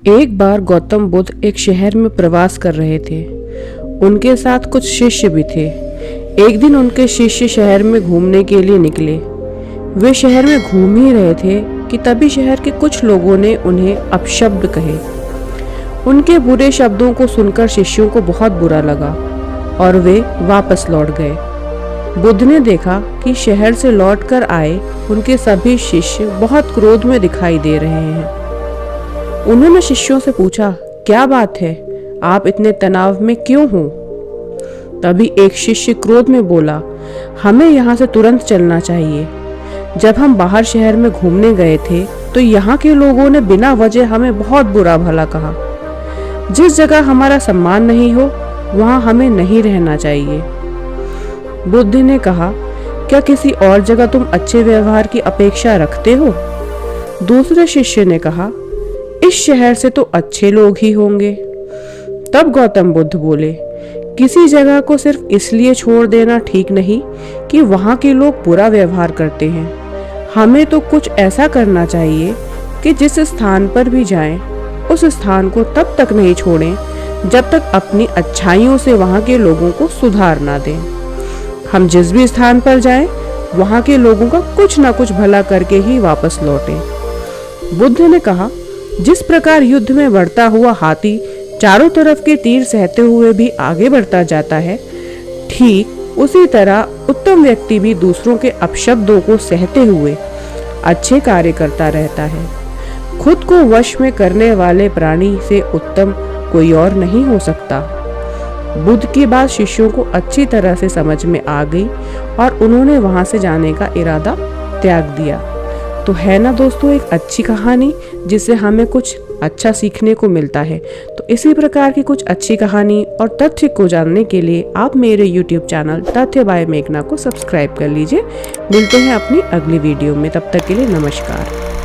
एक बार गौतम बुद्ध एक शहर में प्रवास कर रहे थे। उनके साथ कुछ शिष्य भी थे। एक दिन उनके शिष्य शहर में घूमने के लिए निकले। वे शहर में घूम ही रहे थे कि तभी शहर के कुछ लोगों ने उन्हें अपशब्द कहे। उनके बुरे शब्दों को सुनकर शिष्यों को बहुत बुरा लगा और वे वापस लौट गए। बुद्ध ने देखा कि शहर से लौटकर आए उनके सभी शिष्य बहुत क्रोध में दिखाई दे रहे हैं। उन्होंने शिष्यों से पूछा, क्या बात है, आप इतने तनाव में क्यों हो? तभी एक शिष्य क्रोध में बोला, हमें यहाँ से तुरंत चलना चाहिए। जब हम बाहर शहर में घूमने गए थे तो यहाँ के लोगों ने बिना वजह हमें बहुत बुरा भला कहा। जिस जगह हमारा सम्मान नहीं हो वहाँ हमें नहीं रहना चाहिए। बुद्ध ने कहा, क्या किसी और जगह तुम अच्छे व्यवहार की अपेक्षा रखते हो? दूसरे शिष्य ने कहा, इस शहर से तो अच्छे लोग ही होंगे। तब गौतम बुद्ध बोले, किसी जगह को सिर्फ इसलिए छोड़ देना ठीक नहीं कि वहाँ के लोग बुरा व्यवहार करते हैं। हमें तो कुछ ऐसा करना चाहिए कि जिस स्थान पर भी जाएं, उस स्थान को तब तक नहीं छोड़ें जब तक अपनी अच्छाइयों से वहाँ के लोगों को सुधार ना दें। हम जिस भी स्थान पर जाएं, वहाँ के लोगों का कुछ ना कुछ भला करके ही वापस लौटें। बुद्ध ने कहा, जिस प्रकार युद्ध में बढ़ता हुआ हाथी चारों तरफ के तीर सहते हुए भी आगे बढ़ता जाता है, ठीक उसी तरह उत्तम व्यक्ति भी दूसरों के अपशब्दों को सहते हुए अच्छे कार्य करता रहता है। खुद को वश में करने वाले प्राणी से उत्तम कोई और नहीं हो सकता। बुद्ध की बात शिष्यों को अच्छी तरह से समझ में आ गई और उन्होंने वहां से जाने का इरादा त्याग दिया। तो है ना दोस्तों, एक अच्छी कहानी जिससे हमें कुछ अच्छा सीखने को मिलता है। तो इसी प्रकार की कुछ अच्छी कहानी और तथ्य को जानने के लिए आप मेरे YouTube चैनल तथ्य बाय मेघना को सब्सक्राइब कर लीजिए। मिलते हैं अपनी अगली वीडियो में, तब तक के लिए नमस्कार।